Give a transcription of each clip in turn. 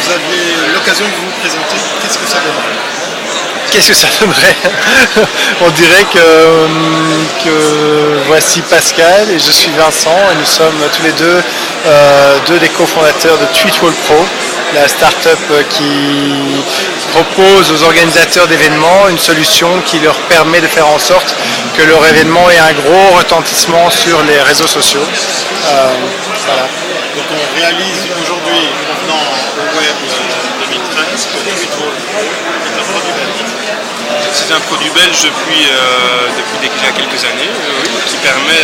vous aviez l'occasion de vous présenter, qu'est-ce que ça donnerait? Qu'est-ce que ça donnerait? On dirait que voici Pascal et je suis Vincent et nous sommes tous les deux deux des cofondateurs de Tweetwall Pro, la start-up qui propose aux organisateurs d'événements une solution qui leur permet de faire en sorte que leur événement ait un gros retentissement sur les réseaux sociaux. Voilà. Donc on réalise aujourd'hui, maintenant au web 2013, que Tweetwall est un produit belge. C'est un produit belge depuis déjà quelques années, qui permet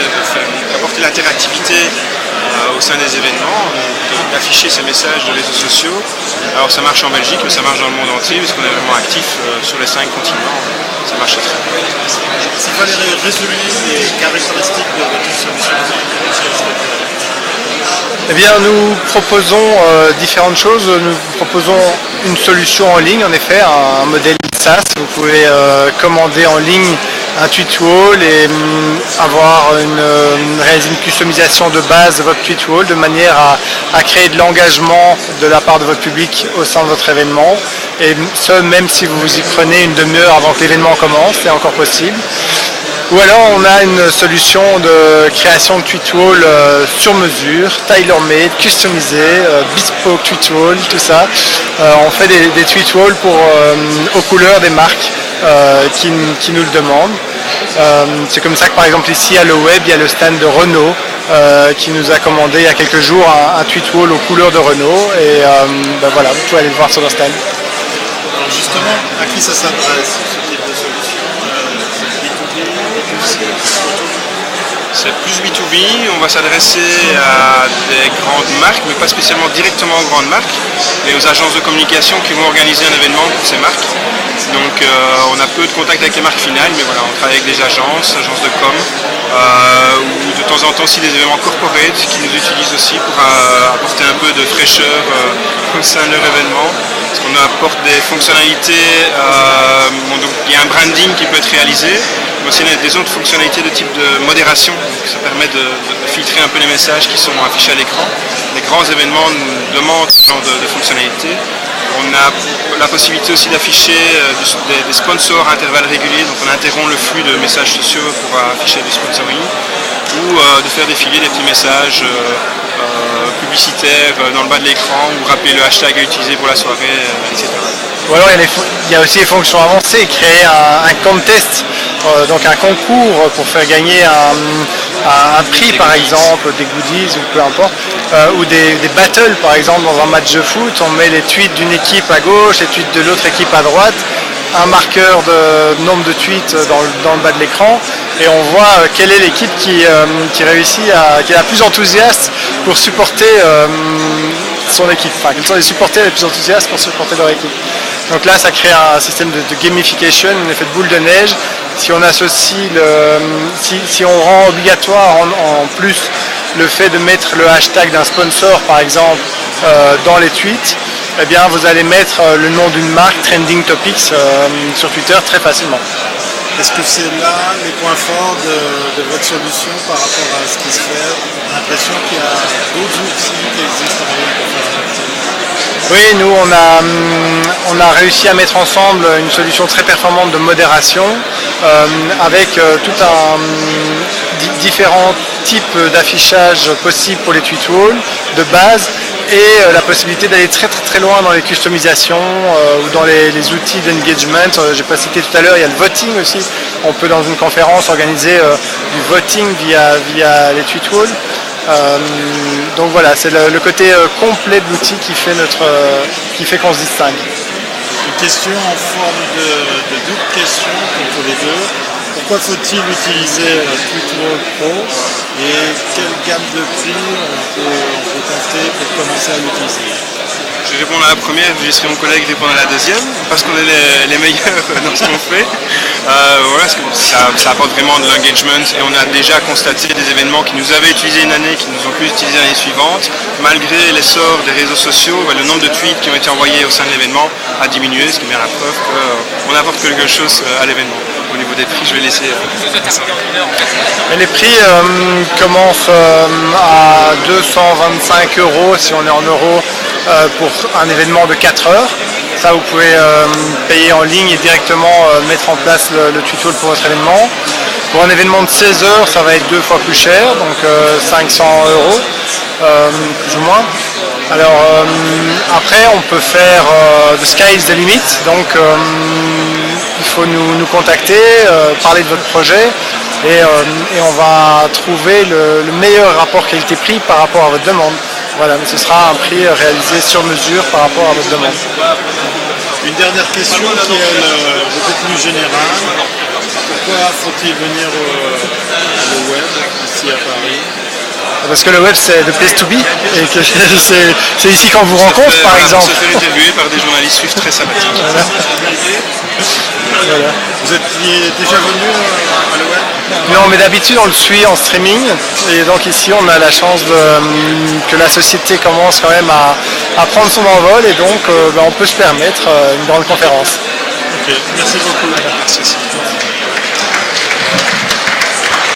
d'apporter l'interactivité au sein des événements, d'afficher ces messages de réseaux sociaux. Alors ça marche en Belgique, mais ça marche dans le monde entier, puisqu'on est vraiment actif sur les 5 continents. Ça marche très bien. S'il fallait résumer les caractéristiques de votre solution, eh bien, nous proposons différentes choses. Nous proposons une solution en ligne, en effet, un modèle SaaS. Vous pouvez commander en ligne un Tweetwall et réaliser une customisation de base de votre Tweetwall de manière à créer de l'engagement de la part de votre public au sein de votre événement. Et ce, même si vous vous y prenez une demi-heure avant que l'événement commence, c'est encore possible. Ou alors on a une solution de création de Tweetwall sur mesure, tailor-made, customisé, bespoke Tweetwall, tout ça. On fait des Tweetwalls aux couleurs des marques qui nous le demandent. C'est comme ça que par exemple ici à Le Web, il y a le stand de Renault qui nous a commandé il y a quelques jours un Tweetwall aux couleurs de Renault. Et voilà, vous pouvez aller le voir sur leur stand. Alors justement, à qui ça s'adresse ce type de solution? C'est plus B2B, on va s'adresser à des grandes marques, mais pas spécialement directement aux grandes marques, mais aux agences de communication qui vont organiser un événement pour ces marques. Donc on a peu de contact avec les marques finales, mais voilà, on travaille avec des agences de com, ou de temps en temps aussi des événements corporate qui nous utilisent aussi pour apporter un peu de fraîcheur au sein de leur événement. Parce qu'on apporte des fonctionnalités, donc il y a un branding qui peut être réalisé, mais aussi des autres fonctionnalités de type de modération. Donc ça permet de filtrer un peu les messages qui sont affichés à l'écran. Les grands événements nous demandent ce genre de fonctionnalités. On a la possibilité aussi d'afficher des sponsors à intervalles réguliers, donc on interrompt le flux de messages sociaux pour afficher du sponsoring, ou de faire défiler des petits messages publicitaires dans le bas de l'écran, ou rappeler le hashtag à utiliser pour la soirée, etc. Ou alors il y a aussi les fonctions avancées, créer un contest, donc un concours pour faire gagner un prix par exemple, des goodies ou peu importe, ou des battles par exemple dans un match de foot, on met les tweets d'une équipe à gauche, les tweets de l'autre équipe à droite, un marqueur de nombre de tweets dans le bas de l'écran et on voit quelle est l'équipe qui réussit, qui est la plus enthousiaste pour supporter son équipe, enfin quels sont les supporters les plus enthousiastes pour supporter leur équipe. Donc là ça crée un système de gamification, un effet de boule de neige. Si on associe si on rend obligatoire en plus le fait de mettre le hashtag d'un sponsor par exemple dans les tweets, eh bien vous allez mettre le nom d'une marque, Trending Topics, sur Twitter très facilement. Est-ce que c'est là les points forts de votre solution par rapport à ce qui se fait? On a l'impression qu'il y a d'autres outils qui existent en ligne pour faire ça. Oui, nous on a réussi à mettre ensemble une solution très performante de modération avec tout différents types d'affichage possibles pour les Tweetwalls de base et la possibilité d'aller très loin dans les customisations ou dans les outils d'engagement. J'ai pas cité tout à l'heure, il y a le voting aussi. On peut dans une conférence organiser du voting via les Tweetwalls. Donc voilà, c'est le côté complet de l'outil qui fait qu'on se distingue. Une question en forme de double question pour tous les deux. Pourquoi faut-il utiliser Tweetwall Pro et quelle gamme de prix on peut compter pour commencer à l'utiliser? Je vais répondre à la première, je laisserai mon collègue répondre à la deuxième, parce qu'on est les meilleurs dans ce qu'on fait. Voilà, ça apporte vraiment de l'engagement et on a déjà constaté des événements qui nous avaient utilisé une année, qui nous ont plus utilisé l'année suivante. Malgré l'essor des réseaux sociaux, le nombre de tweets qui ont été envoyés au sein de l'événement a diminué, ce qui est bien la preuve qu'on apporte quelque chose à l'événement. Au niveau des prix, je vais laisser. Mais les prix commencent à 225 € si on est en euros pour un événement de 4 heures. Ça, vous pouvez payer en ligne et directement mettre en place le tuto pour votre événement. Pour un événement de 16 heures, ça va être 2 fois plus cher, donc 500 €, plus ou moins. Alors après, on peut faire the sky is the limit, donc il faut nous contacter, parler de votre projet et on va trouver le meilleur rapport qualité-prix par rapport à votre demande. Voilà, mais ce sera un prix réalisé sur mesure par rapport à votre demande. Une dernière question qui est beaucoup plus générale. Pourquoi faut-il venir au web ici à Paris? Parce que le web c'est the place to be et que c'est ici qu'on vous rencontre par exemple. Se faire interviewer par des journalistes suisses très sympathiques. Voilà. Vous êtes déjà venu à le web? Non, mais d'habitude on le suit en streaming et donc ici on a la chance que la société commence quand même à prendre son envol et donc on peut se permettre une grande conférence. Ok, merci beaucoup. Merci.